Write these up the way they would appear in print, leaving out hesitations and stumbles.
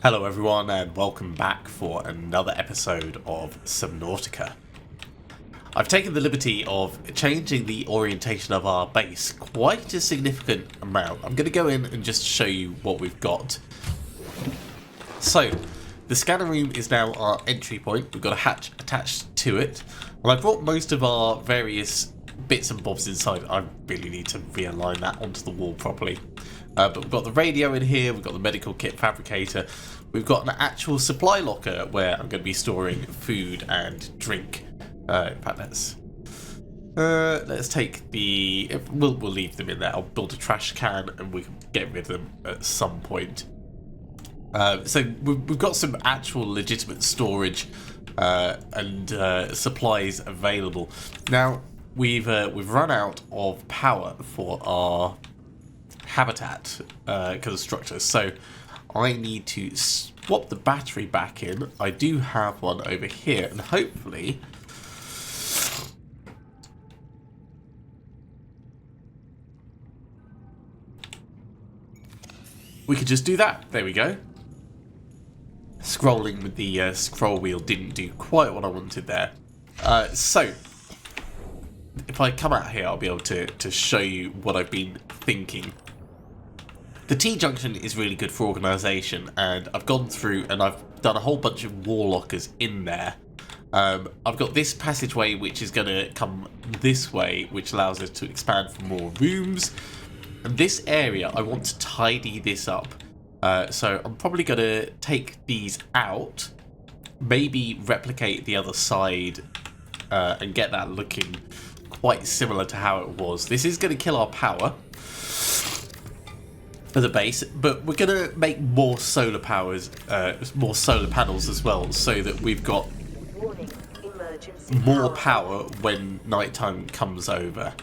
Hello everyone and welcome back for another episode of Subnautica. I've taken the liberty of changing the orientation of our base quite a significant amount. I'm going to go in and just show you what we've got. So, the scanner room is now our entry point. We've got a hatch attached to it. And I brought most of our various bits and bobs inside. I really need to realign that onto the wall properly. But we've got the radio in here, we've got the medical kit fabricator, we've got an actual supply locker where I'm going to be storing food and drink. In fact, let's take the... We'll leave them in there. I'll build a trash can and we can get rid of them at some point. So we've got some actual legitimate storage and supplies available. Now, we've run out of power for our habitat constructors, so I need to swap the battery back in. I do have one over here, and hopefully we could just do that. There we go. Scrolling with the scroll wheel didn't do quite what I wanted there. So if I come out here, I'll be able to show you what I've been thinking. The T-junction is really good for organisation, and I've gone through and I've done a whole bunch of war lockers in there. I've got this passageway which is going to come this way, which allows us to expand for more rooms. And this area, I want to tidy this up. So I'm probably going to take these out, maybe replicate the other side and get that looking quite similar to how it was. This is going to kill our power for the base, but we're going to make more solar powers, more solar panels as well, so that we've got more power when nighttime comes over.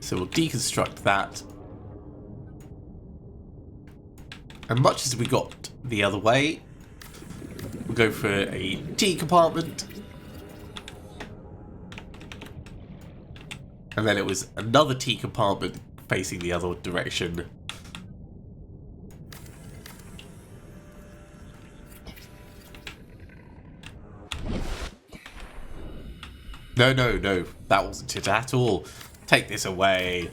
So we'll deconstruct that. And much as we got the other way, we'll go for a T compartment. And then it was another T compartment facing the other direction. No, that wasn't it at all. Take this away.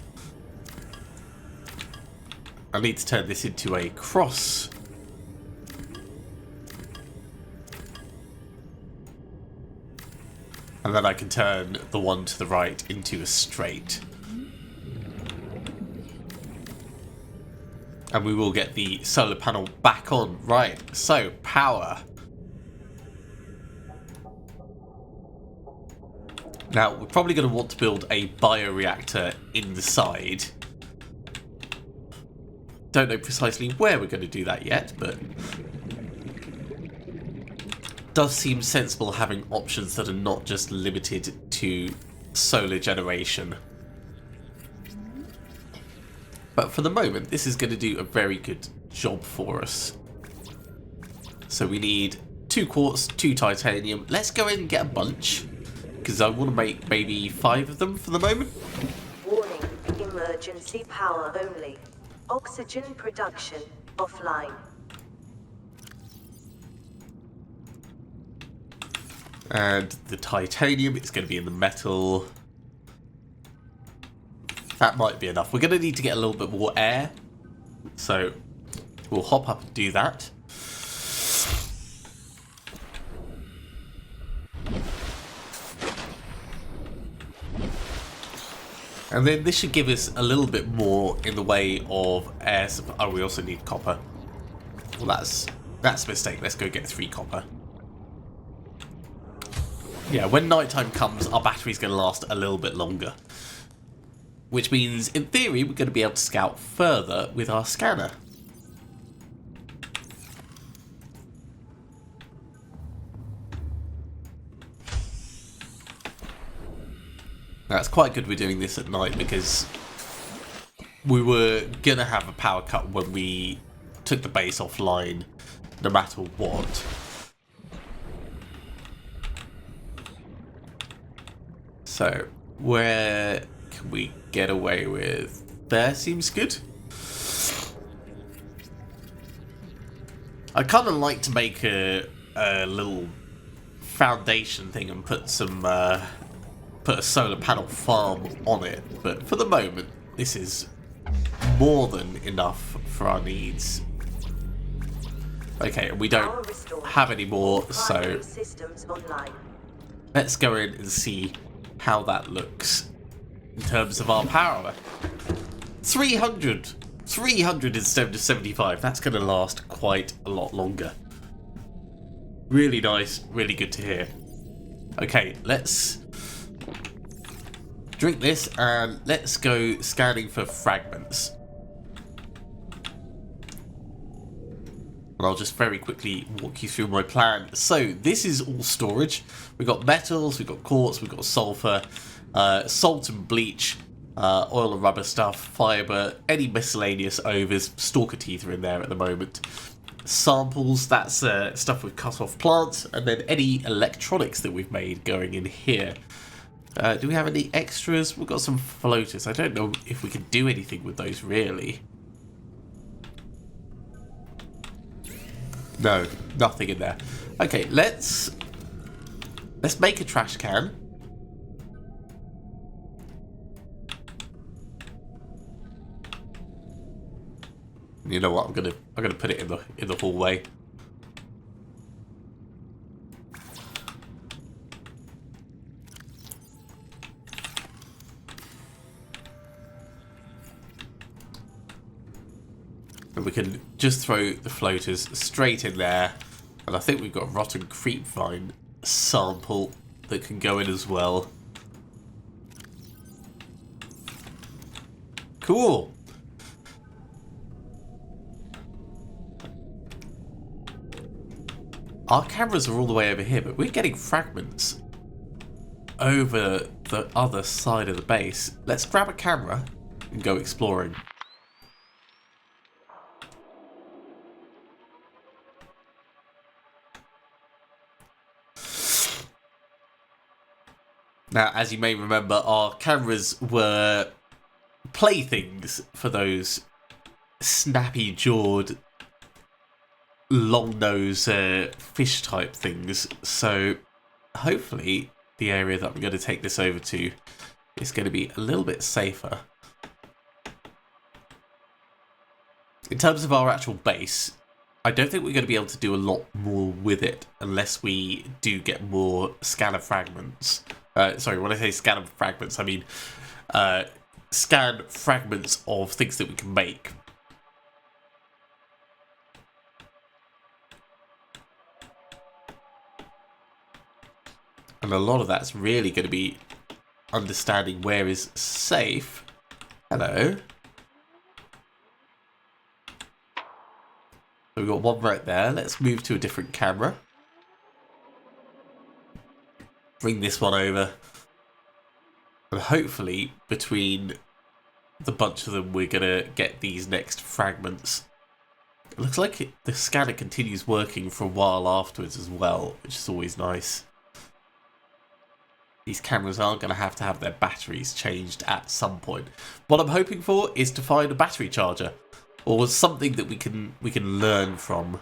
I need to turn this into a cross. And then I can turn the one to the right into a straight. And we will get the solar panel back on. Right, so power. Now, we're probably going to want to build a bioreactor inside. Don't know precisely where we're going to do that yet, but does seem sensible having options that are not just limited to solar generation. But for the moment, this is going to do a very good job for us. So we need 2 quartz, 2 titanium. Let's go in and get a bunch, because I want to make maybe 5 of them for the moment. Warning, emergency power only. Oxygen production offline. And the titanium, it's going to be in the metal. That might be enough. We're going to need to get a little bit more air. So we'll hop up and do that. And then this should give us a little bit more in the way of air supply. Oh, we also need copper. Well, that's a mistake. Let's go get 3 copper. Yeah, when nighttime comes, our battery's going to last a little bit longer. Which means, in theory, we're going to be able to scout further with our scanner. Now, it's quite good we're doing this at night, because we were going to have a power cut when we took the base offline, no matter what. So, where can we get away with there seems good. I kind of like to make a little foundation thing and put some put a solar panel farm on it, but for the moment this is more than enough for our needs. Okay, we don't have any more, so let's go in and see how that looks in terms of our power. 300 instead of 75. That's going to last quite a lot longer. Really nice, really good to hear. Okay, let's drink this and let's go scanning for fragments. And I'll just very quickly walk you through my plan. So this is all storage. We've got metals, we've got quartz, we've got sulfur, salt and bleach, oil and rubber stuff, fibre, any miscellaneous overs. Stalker teeth are in there at the moment. Samples, that's stuff we've cut off plants, and then any electronics that we've made going in here. Do we have any extras? We've got some floaters. I don't know if we can do anything with those really. No, nothing in there. Okay, let's make a trash can. You know what? I'm gonna put it in the hallway. And we can just throw the floaters straight in there. And I think we've got a rotten creep vine sample that can go in as well. Cool. Our cameras are all the way over here, but we're getting fragments over the other side of the base. Let's grab a camera and go exploring. Now, as you may remember, our cameras were playthings for those snappy-jawed, long-nose fish type things. So hopefully the area that I'm going to take this over to is going to be a little bit safer. In terms of our actual base, I don't think we're going to be able to do a lot more with it unless we do get more scanner fragments. Sorry, when I say scanner fragments, I mean scan fragments of things that we can make. And a lot of that's really going to be understanding where is safe. Hello. So we've got one right there. Let's move to a different camera. Bring this one over. And hopefully, between the bunch of them, we're going to get these next fragments. It looks like the scanner continues working for a while afterwards as well, which is always nice. These cameras are going to have their batteries changed at some point. What I'm hoping for is to find a battery charger, or something that we can learn from.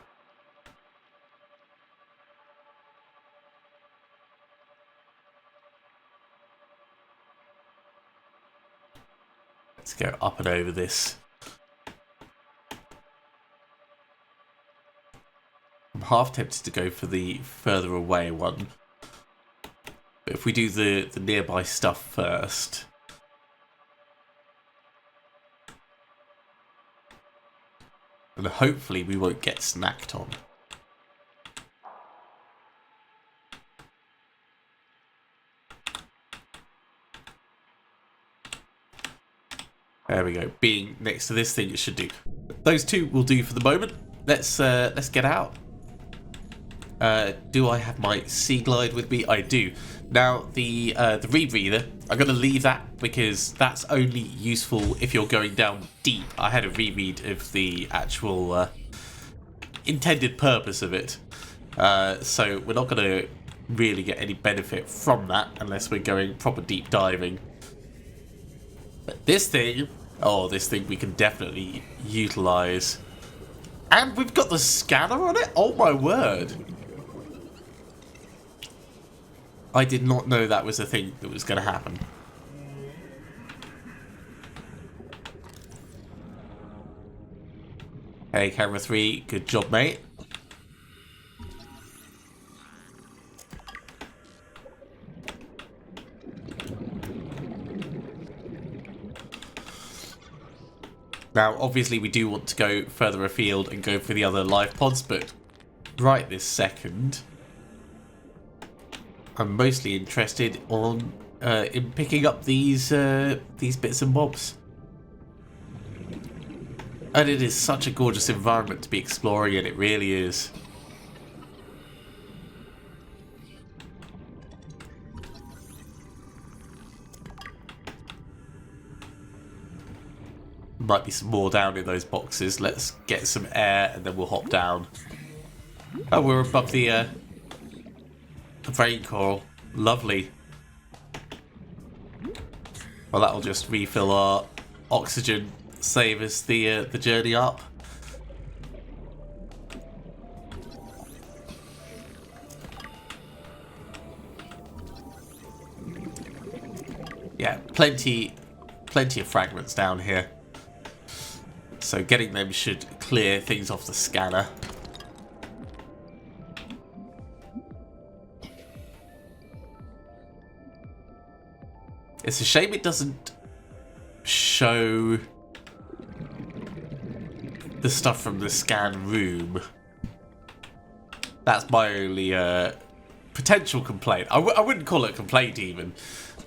Let's go up and over this. I'm half tempted to go for the further away one. But if we do the nearby stuff first. And hopefully we won't get snacked on. There we go. Being next to this thing, it should do. Those two will do for the moment. Let's get out. Do I have my Sea Glide with me? I do. Now the rebreather, I'm going to leave that because that's only useful if you're going down deep. I had a reread of the actual intended purpose of it, so we're not going to really get any benefit from that unless we're going proper deep diving. But this thing Oh, this thing we can definitely utilise. And we've got the scanner on it? Oh my word. I did not know that was a thing that was going to happen. Hey, camera 3, good job, mate. Now, obviously, we do want to go further afield and go for the other live pods, but right this second, I'm mostly interested in picking up these bits and bobs. And it is such a gorgeous environment to be exploring in, it really is. Might be some more down in those boxes. Let's get some air and then we'll hop down. Oh, we're above the rain coral. Lovely. Well, that'll just refill our oxygen, save us the journey up. Yeah, plenty of fragments down here. So getting them should clear things off the scanner. It's a shame it doesn't show the stuff from the scan room. That's my only potential complaint. I wouldn't call it a complaint even.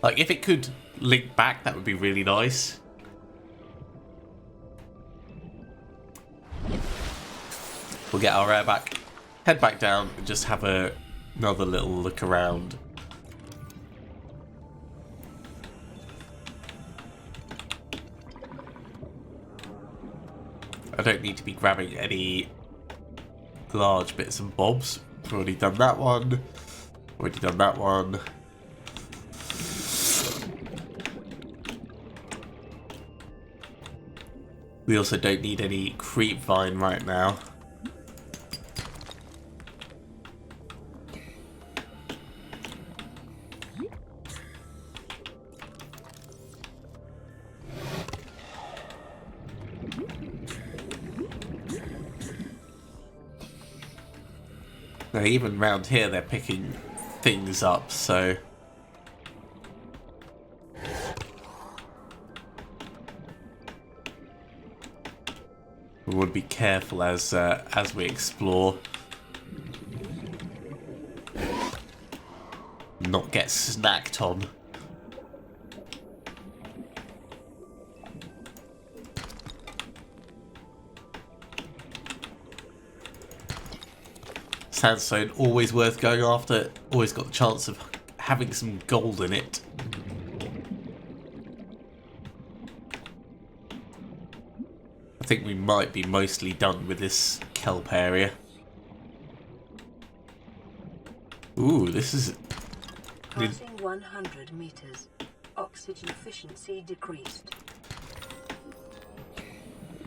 Like, if it could link back, that would be really nice. We'll get our air back, head back down, and just have another little look around. I don't need to be grabbing any large bits and bobs. I've already done that one. Already done that one. We also don't need any creep vine right now. Now, even round here, they're picking things up, so we want to be careful as we explore, not get snacked on. Sandstone, always worth going after. Always got the chance of having some gold in it. I think we might be mostly done with this kelp area. Ooh, this is... Passing 100 meters. Oxygen efficiency decreased.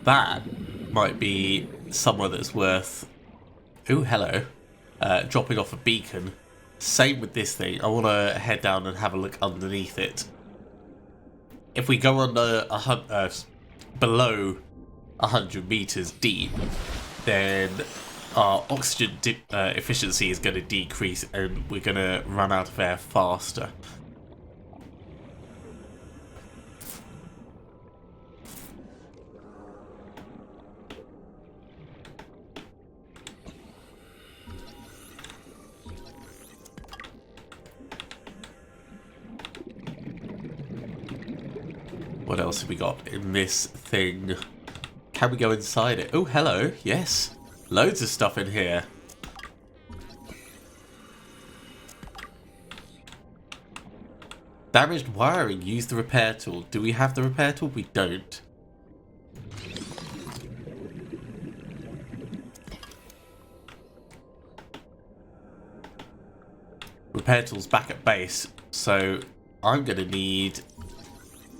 That might be somewhere that's worth... Ooh, hello. Dropping off a beacon. Same with this thing. I want to head down and have a look underneath it. If we go under below 100 meters deep, then our oxygen efficiency is going to decrease and we're going to run out of air faster. What else have we got in this thing? Can we go inside it? Oh, hello. Yes. Loads of stuff in here. Damaged wiring. Use the repair tool. Do we have the repair tool? We don't. Repair tool's back at base. So I'm going to need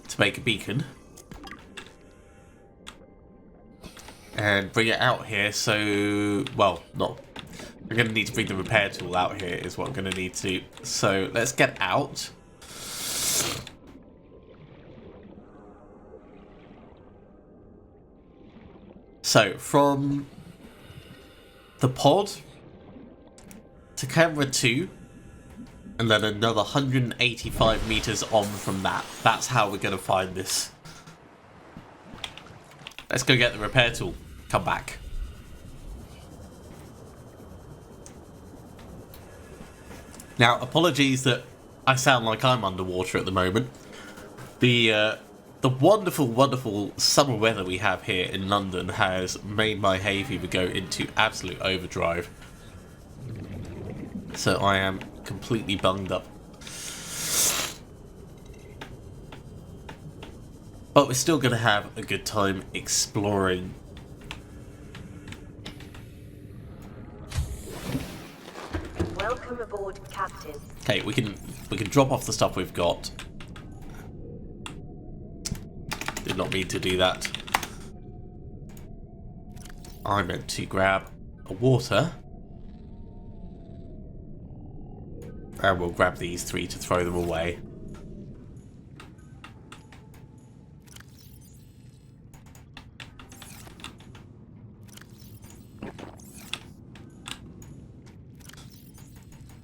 to make a beacon. and bring it out here. So, well, not. I'm going to need to bring the repair tool out here is what I'm going to need to. So let's get out. So from the pod to camera 2, and then another 185 meters on from that. That's how we're going to find this. Let's go get the repair tool. Come back. Now, apologies that I sound like I'm underwater at the moment. The wonderful, wonderful summer weather we have here in London has made my hay fever go into absolute overdrive. So I am completely bunged up. But we're still going to have a good time exploring. Welcome aboard, Captain. Okay, we can drop off the stuff we've got. Did not mean to do that. I meant to grab a water. And we'll grab these 3 to throw them away.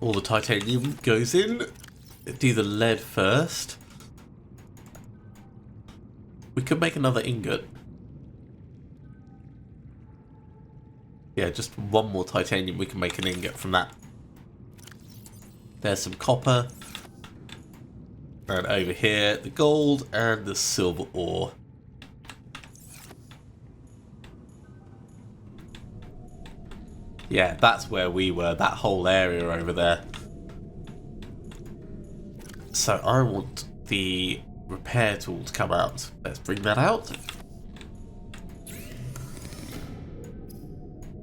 All the titanium goes in. Do the lead first. We could make another ingot. Yeah, just one more titanium. We can make an ingot from that. There's some copper. And over here, the gold and the silver ore. Yeah, that's where we were, that whole area over there. So I want the repair tool to come out. Let's bring that out.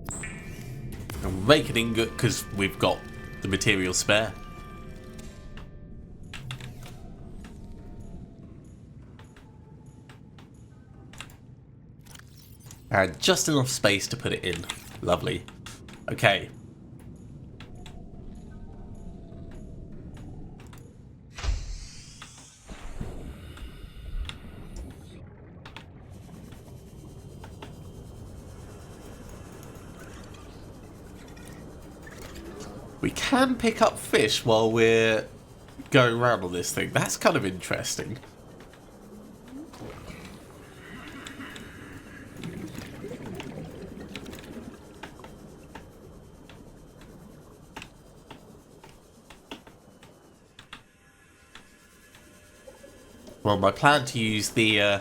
And we'll make an ingot because we've got the material spare. And just enough space to put it in. Lovely. Okay. We can pick up fish while we're going around on this thing. That's kind of interesting. Well, my plan to use the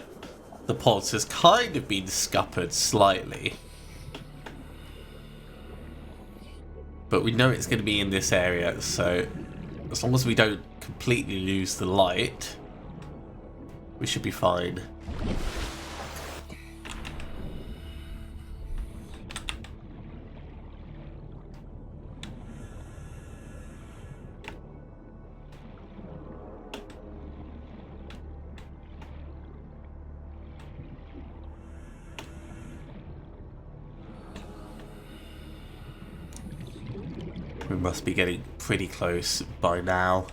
pods has kind of been scuppered slightly. But we know it's going to be in this area, so as long as we don't completely lose the light, we should be fine. We must be getting pretty close by now.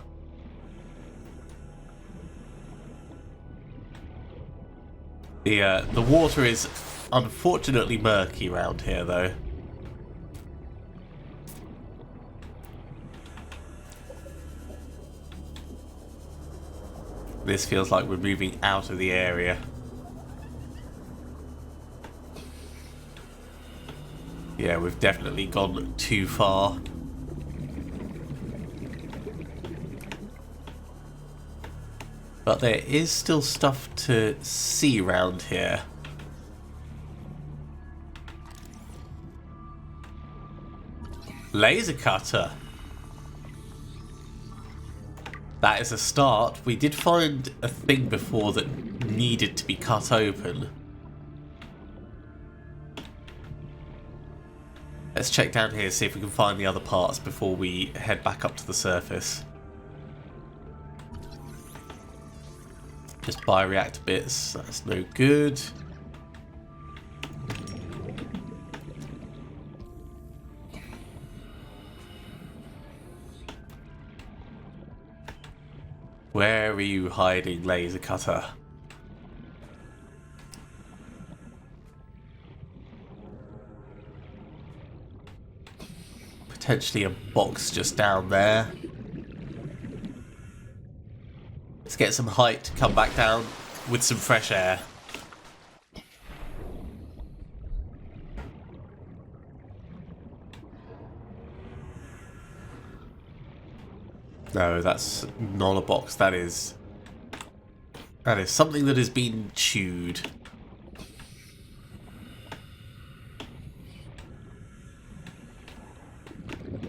The water is unfortunately murky around here, though. This feels like we're moving out of the area. Yeah, we've definitely gone too far. But there is still stuff to see around here. Laser cutter. That is a start. We did find a thing before that needed to be cut open. Let's check down here, see if we can find the other parts before we head back up to the surface. Just bioreactor bits, that's no good. Where are you hiding, laser cutter? Potentially a box just down there. Let's get some height, come back down with some fresh air. No, that's not a box. That is something that has been chewed.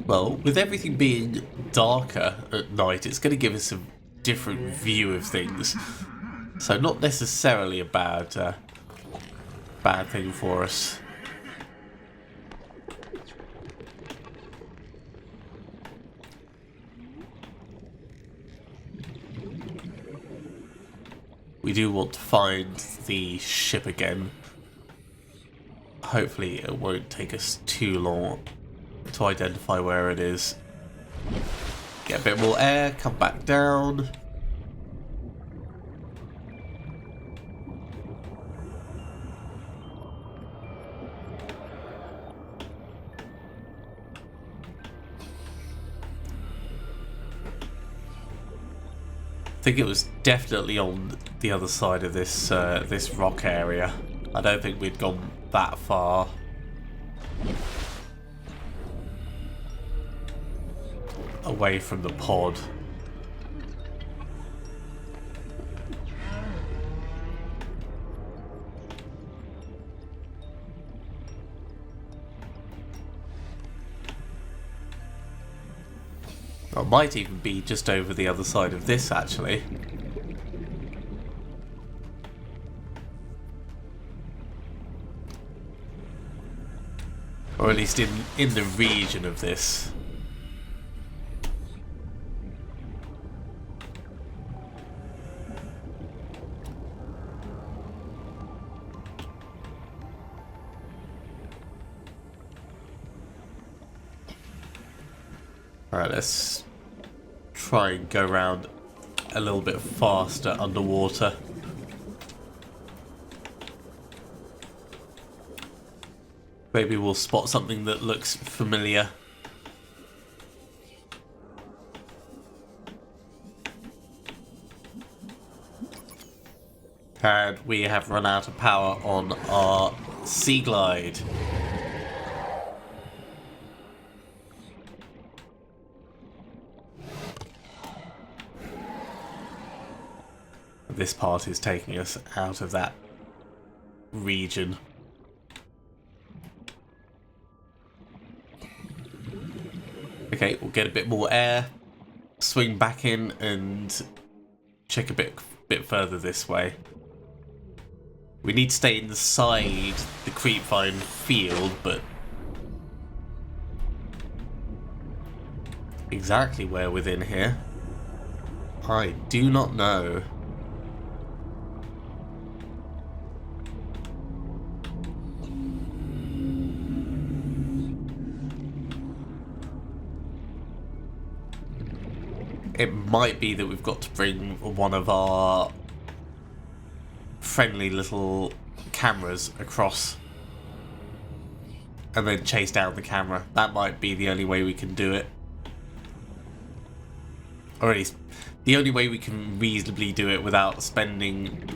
Well, with everything being darker at night, it's going to give us a different view of things. So not necessarily a bad thing for us. We do want to find the ship again. Hopefully it won't take us too long to identify where it is. Get a bit more air, come back down. I think it was definitely on the other side of this this rock area. I don't think we'd gone that far. Away from the pod. It might even be just over the other side of this, actually. Or at least in the region of this. Alright, let's try and go around a little bit faster underwater. Maybe we'll spot something that looks familiar. And we have run out of power on our Sea Glide. This part is taking us out of that region. Okay, we'll get a bit more air, swing back in and check a bit further this way. We need to stay inside the creepvine field, but exactly where within here, I do not know. It might be that we've got to bring one of our friendly little cameras across and then chase down the camera. That might be the only way we can do it. Or at least the only way we can reasonably do it without spending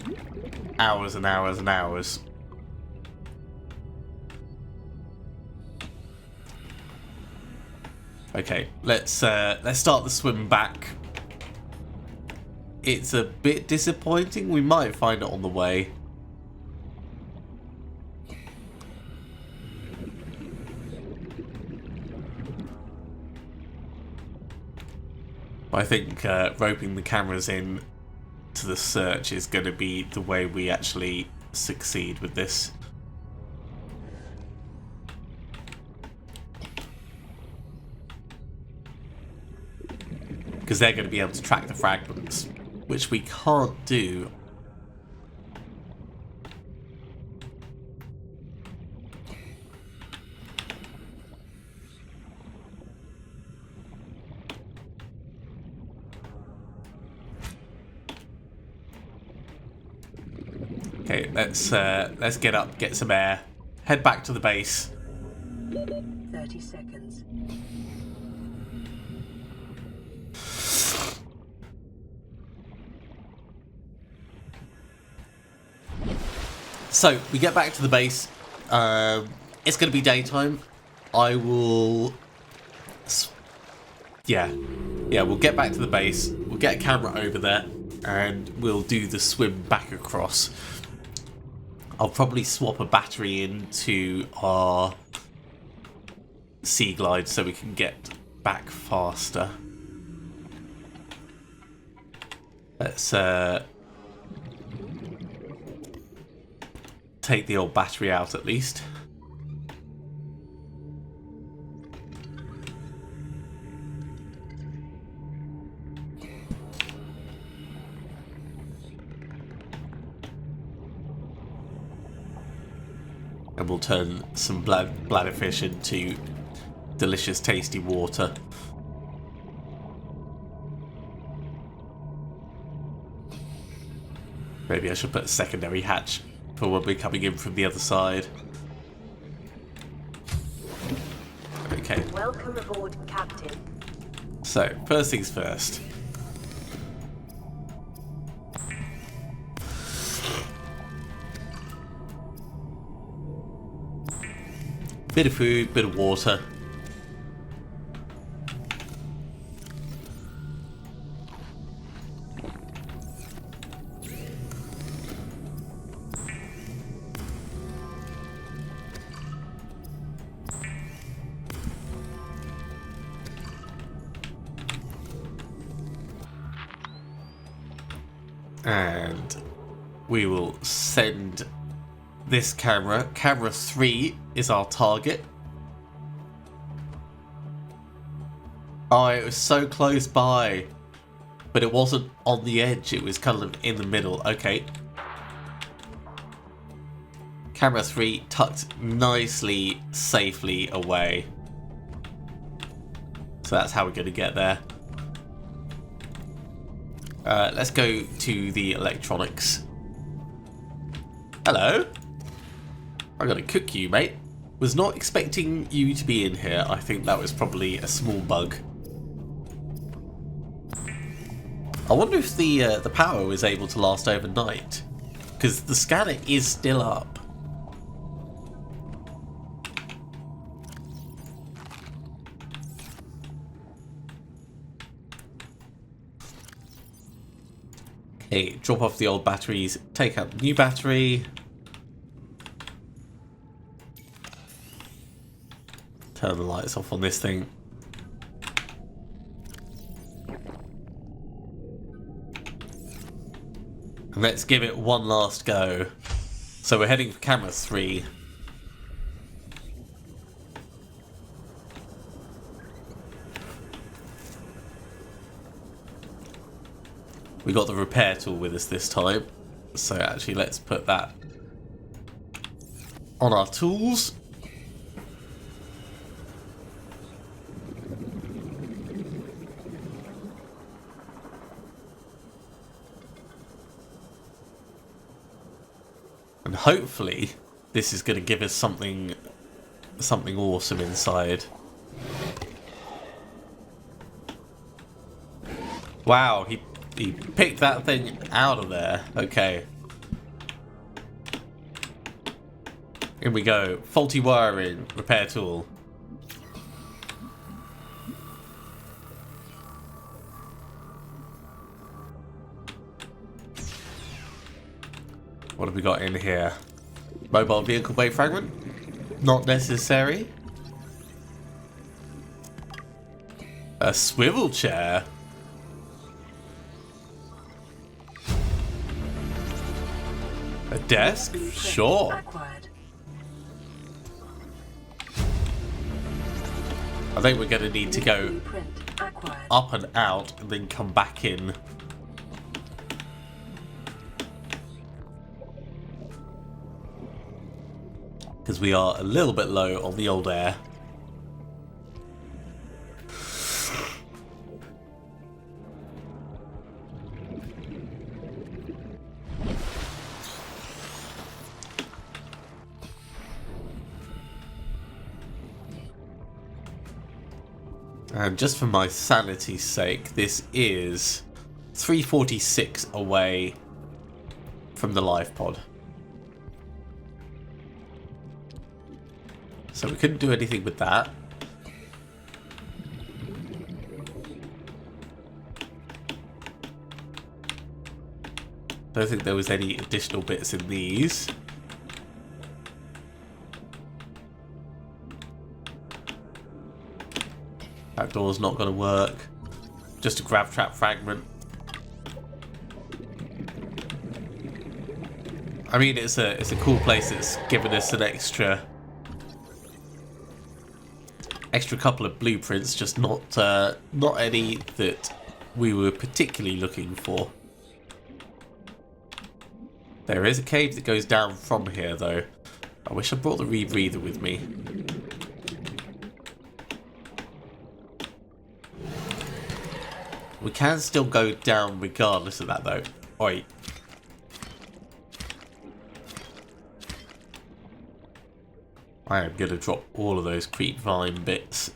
hours and hours and hours. Okay, let's start the swim back. It's a bit disappointing. We might find it on the way. I think roping the cameras in to the search is going to be the way we actually succeed with this. Because they're going to be able to track the fragments, which we can't do. Okay, let's get up, get some air, head back to the base. 30 seconds. So we get back to the base. It's going to be daytime. I will. Yeah, we'll get back to the base. We'll get a camera over there, and we'll do the swim back across. I'll probably swap a battery into our Sea Glide so we can get back faster. Let's take the old battery out at least. And we'll turn some bladderfish into delicious, tasty water. Maybe I should put a secondary hatch for when we're coming in from the other side. Okay. Welcome aboard, Captain. So, first things first. Bit of food, bit of water. And we will send this camera. Camera 3 is our target. Oh, it was so close by. But it wasn't on the edge, it was kind of in the middle. Okay. Camera 3 tucked nicely, safely away. So that's how we're going to get there. Let's go to the electronics. Hello. I'm going to cook you, mate. Was not expecting you to be in here. I think that was probably a small bug. I wonder if the power was able to last overnight. Because the scanner is still up. Okay, drop off the old batteries, take out the new battery. Turn the lights off on this thing. And let's give it one last go. So we're heading for camera 3. We got the repair tool with us this time. So actually let's put that on our tools. And hopefully this is going to give us something awesome inside. Wow, he picked that thing out of there. Okay. In we go. Faulty wiring, repair tool. What have we got in here? Mobile vehicle bay fragment? Not necessary. A swivel chair. A desk? Sure. I think we're going to need to go up and out and then come back in. Because we are a little bit low on the old air. And just for my sanity's sake, this is 346 away from the life pod. So we couldn't do anything with that. Don't think there was any additional bits in these. That door's not going to work. Just a grab trap fragment. I mean, it's a cool place that's given us an extra couple of blueprints, just not any that we were particularly looking for. There is a cave that goes down from here, though. I wish I brought the rebreather with me. We can still go down regardless of that, though. Oi. I am going to drop all of those creep vine bits.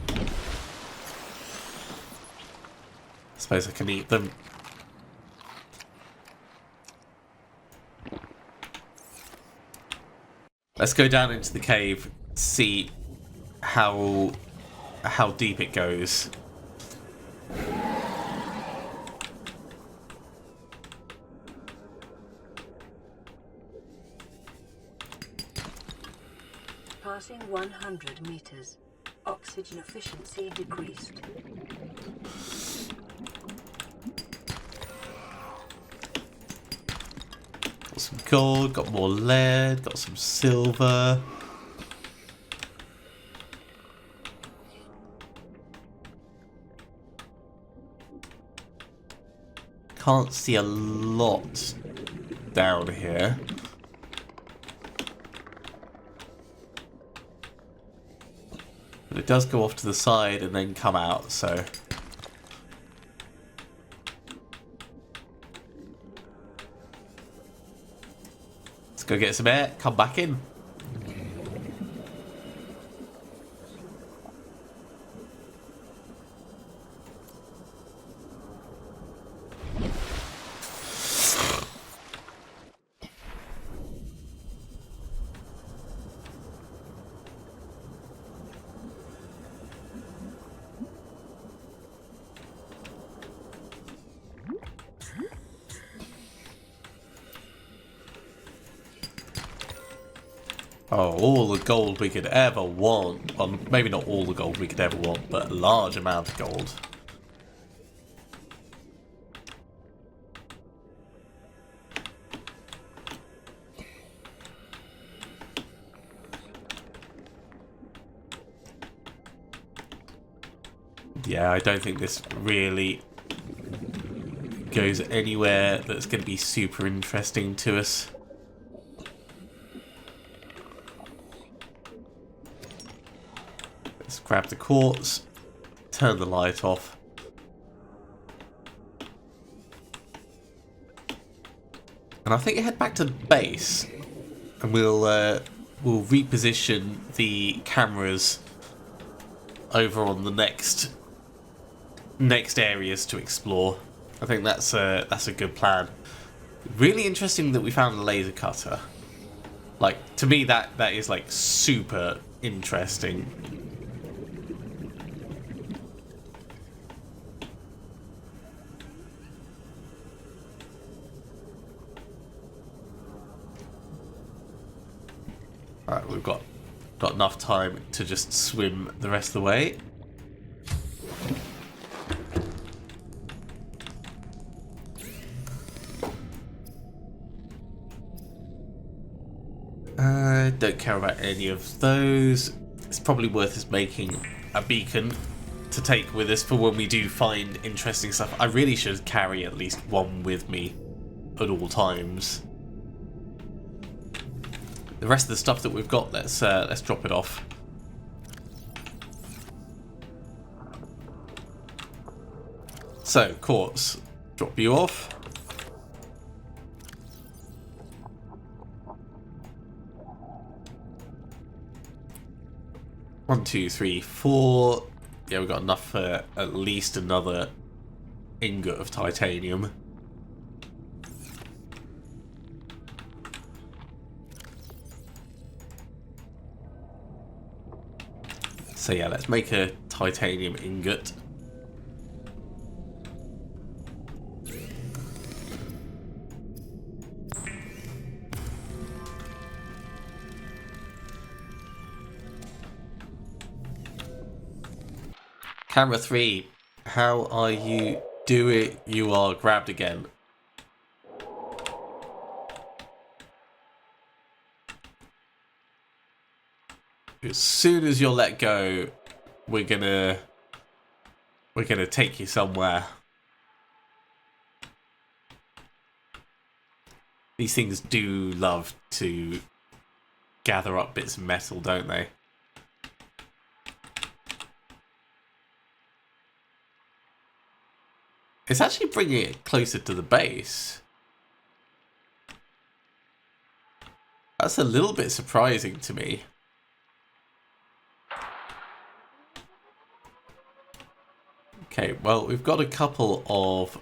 I suppose I can eat them. Let's go down into the cave, see how deep it goes. Passing 100 meters. Oxygen efficiency decreased. Got some gold, got more lead, got some silver. Can't see a lot down here. But it does go off to the side and then come out, so... Let's go get some air, come back in. Oh, all the gold we could ever want. Well, maybe not all the gold we could ever want, but a large amount of gold. Yeah, I don't think this really goes anywhere that's going to be super interesting to us. Let's grab the quartz, turn the light off. And I think head back to the base, and we'll reposition the cameras over on the next areas to explore. I think that's a good plan. Really interesting that we found a laser cutter. Like, to me that is like super interesting. Alright, we've got enough time to just swim the rest of the way. Don't care about any of those. It's probably worth us making a beacon to take with us for when we do find interesting stuff. I really should carry at least one with me at all times. The rest of the stuff that we've got, let's drop it off. So, quartz, drop you off. 1, 2, 3, 4. Yeah, we've got enough for at least another ingot of titanium. So yeah, let's make a titanium ingot. Camera 3, how are you doing? You are grabbed again. As soon as you're let go, we're gonna take you somewhere. These things do love to gather up bits of metal, don't they? It's actually bringing it closer to the base. That's a little bit surprising to me. Okay, well, we've got a couple of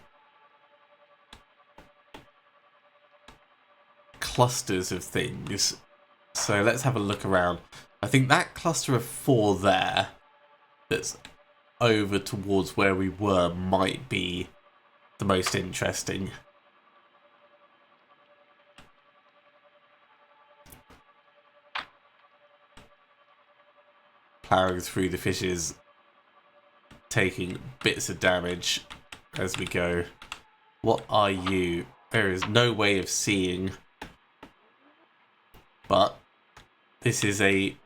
clusters of things. So let's have a look around. I think that cluster of 4 there that's over towards where we were might be the most interesting. Plowing through the fishes, taking bits of damage as we go. What are you? There is no way of seeing, but this is a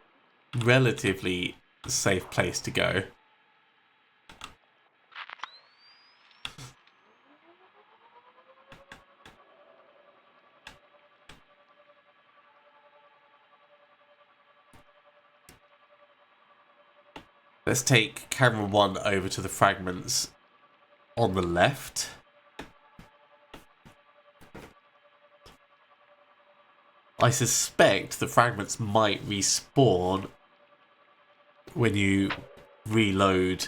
relatively safe place to go. Let's take camera 1 over to the fragments on the left. I suspect the fragments might respawn when you reload.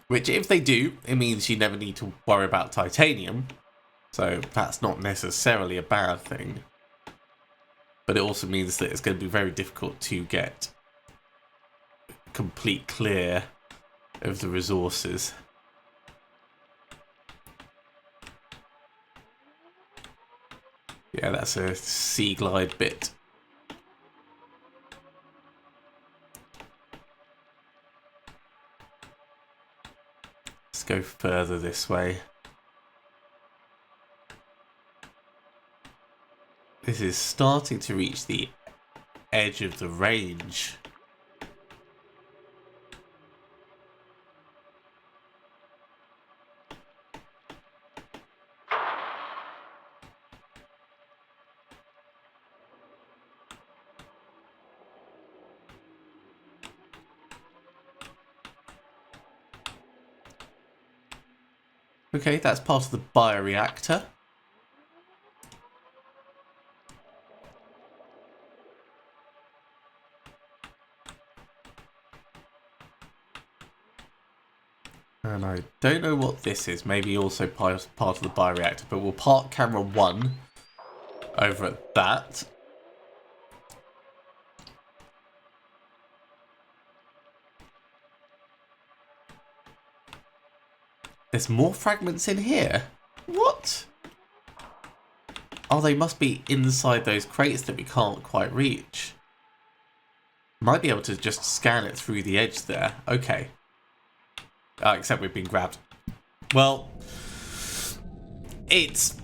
Which, if they do, it means you never need to worry about titanium. So that's not necessarily a bad thing. But it also means that it's going to be very difficult to get complete clear of the resources. Yeah, that's a sea glide bit. Let's go further this way. This is starting to reach the edge of the range. Okay, that's part of the bioreactor. And I don't know what this is. Maybe also part of the bioreactor. But we'll park camera 1 over at that. There's more fragments in here? What? Oh, they must be inside those crates that we can't quite reach. Might be able to just scan it through the edge there. Okay. Except we've been grabbed. Well, it's...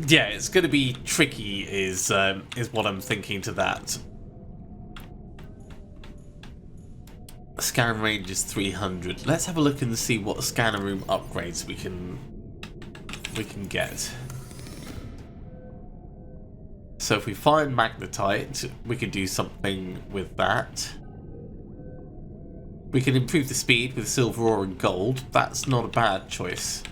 yeah, it's going to be tricky is what I'm thinking to that. Scan range is 300. Let's have a look and see what scanner room upgrades we can get. So if we find magnetite, we can do something with that. We can improve the speed with silver ore and gold. That's not a bad choice.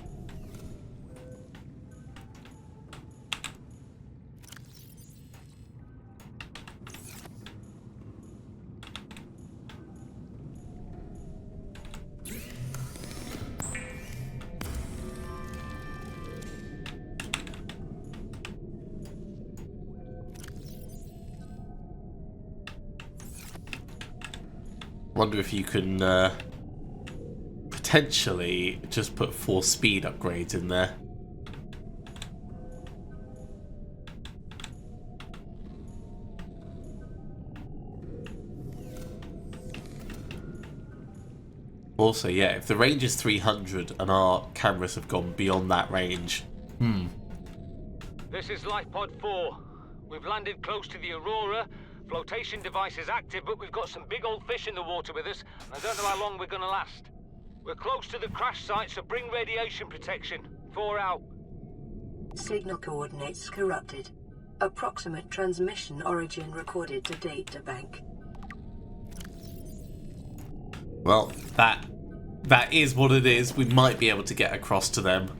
Wonder if you can potentially just put 4 speed upgrades in there. Also, yeah, if the range is 300 and our cameras have gone beyond that range, This is Life Pod 4. We've landed close to the Aurora. Flotation device is active, but we've got some big old fish in the water with us, and I don't know how long we're gonna last. We're close to the crash site, so bring radiation protection. 4 out. Signal coordinates corrupted. Approximate transmission origin recorded to data bank. well, that is what it is. We might be able to get across to them,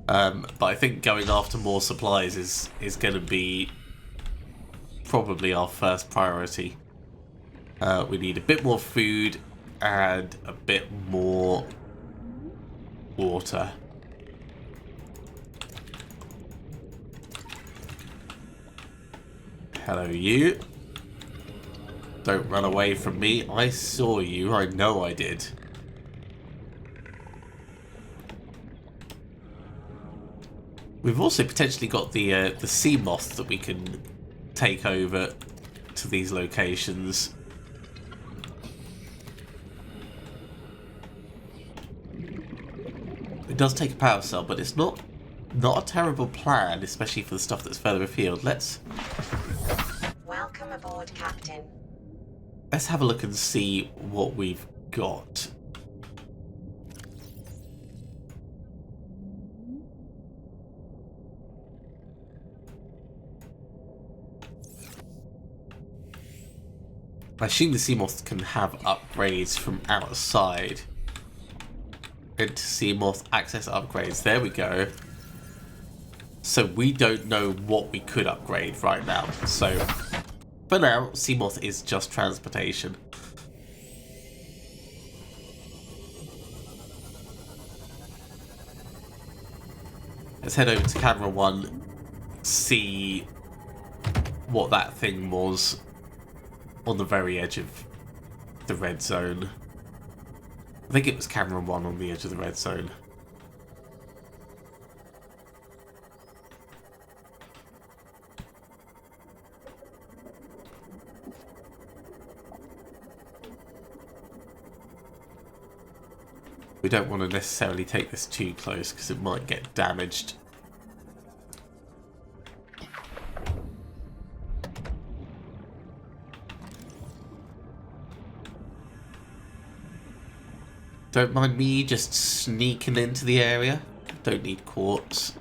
but I think going after more supplies is going to be probably our first priority. We need a bit more food and a bit more water. Hello, you. Don't run away from me. I saw you. I know I did. We've also potentially got the sea moth that we can take over to these locations. It does take a power cell, but it's not a terrible plan, especially for the stuff that's further afield. Let's Welcome aboard, Captain. have a look and see what we've got. I assume the Seamoth can have upgrades from outside. Into Seamoth access upgrades. There we go. So we don't know what we could upgrade right now. So for now, Seamoth is just transportation. Let's head over to camera 1, see what that thing was on the very edge of the red zone. I think it was camera 1 on the edge of the red zone. We don't want to necessarily take this too close because it might get damaged. Don't mind me just sneaking into the area. Don't need quartz.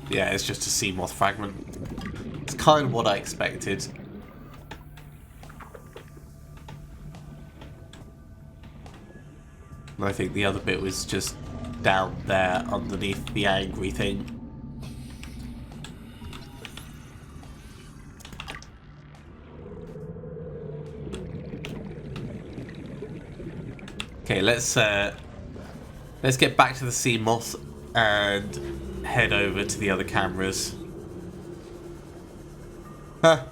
Yeah, it's just a Seamoth fragment. It's kind of what I expected. And I think the other bit was just down there underneath the angry thing. Okay, let's get back to the Seamoth and head over to the other cameras. Huh.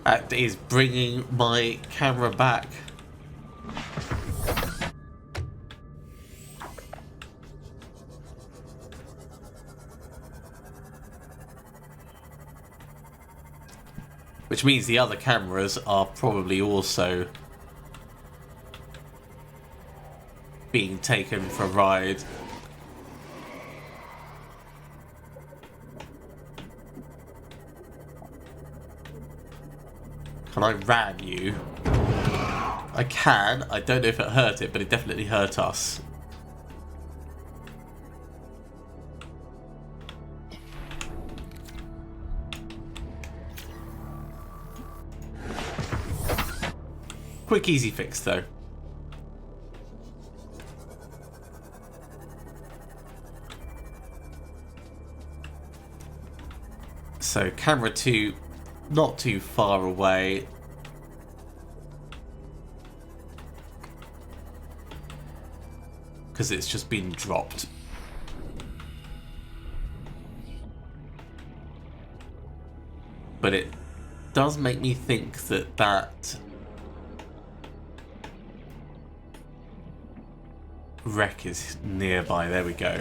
That is bringing my camera back. Which means the other cameras are probably also being taken for a ride. Can I ram you? I can. I don't know if it hurt it, but it definitely hurt us. Quick, easy fix though. So camera 2, not too far away. Because it's just been dropped. But it does make me think that that wreck is nearby. There we go.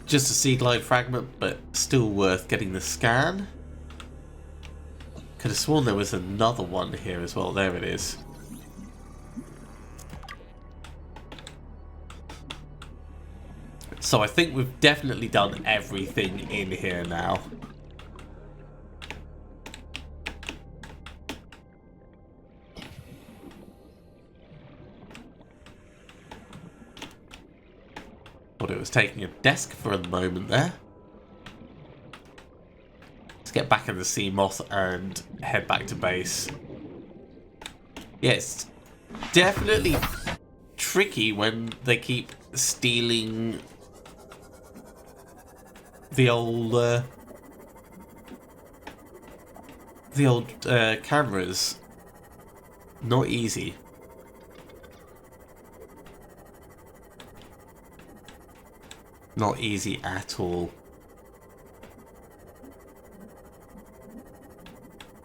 Just a sea glide fragment, but still worth getting the scan. Could have sworn there was another one here as well. There it is. So I think we've definitely done everything in here now. Thought it was taking a desk for a moment there. Let's get back in the sea moth and head back to base. Yes, definitely tricky when they keep stealing the old cameras. Not easy. Not easy at all.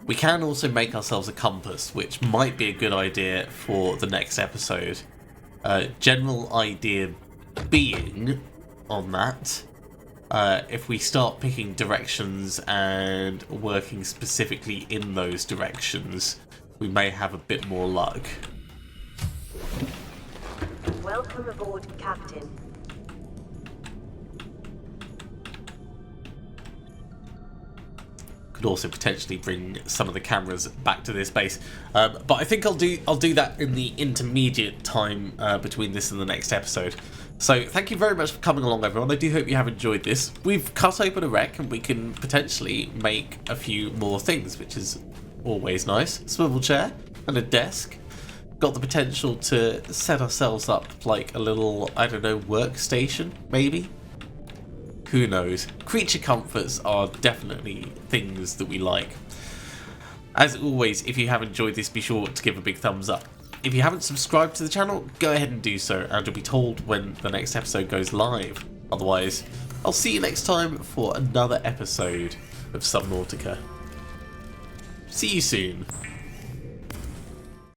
We can also make ourselves a compass, which might be a good idea for the next episode. General idea being on that, if we start picking directions and working specifically in those directions, we may have a bit more luck. Welcome aboard, Captain. Could also potentially bring some of the cameras back to this base, but I think I'll do that in the intermediate time between this and the next episode. So thank you very much for coming along, everyone. I do hope you have enjoyed this. We've cut open a wreck and we can potentially make a few more things, which is always nice. Swivel chair and a desk. Got the potential to set ourselves up like a little, I don't know, workstation maybe. Who knows? Creature comforts are definitely things that we like. As always, if you have enjoyed this, be sure to give a big thumbs up. If you haven't subscribed to the channel, go ahead and do so, and you'll be told when the next episode goes live. Otherwise, I'll see you next time for another episode of Subnautica. See you soon.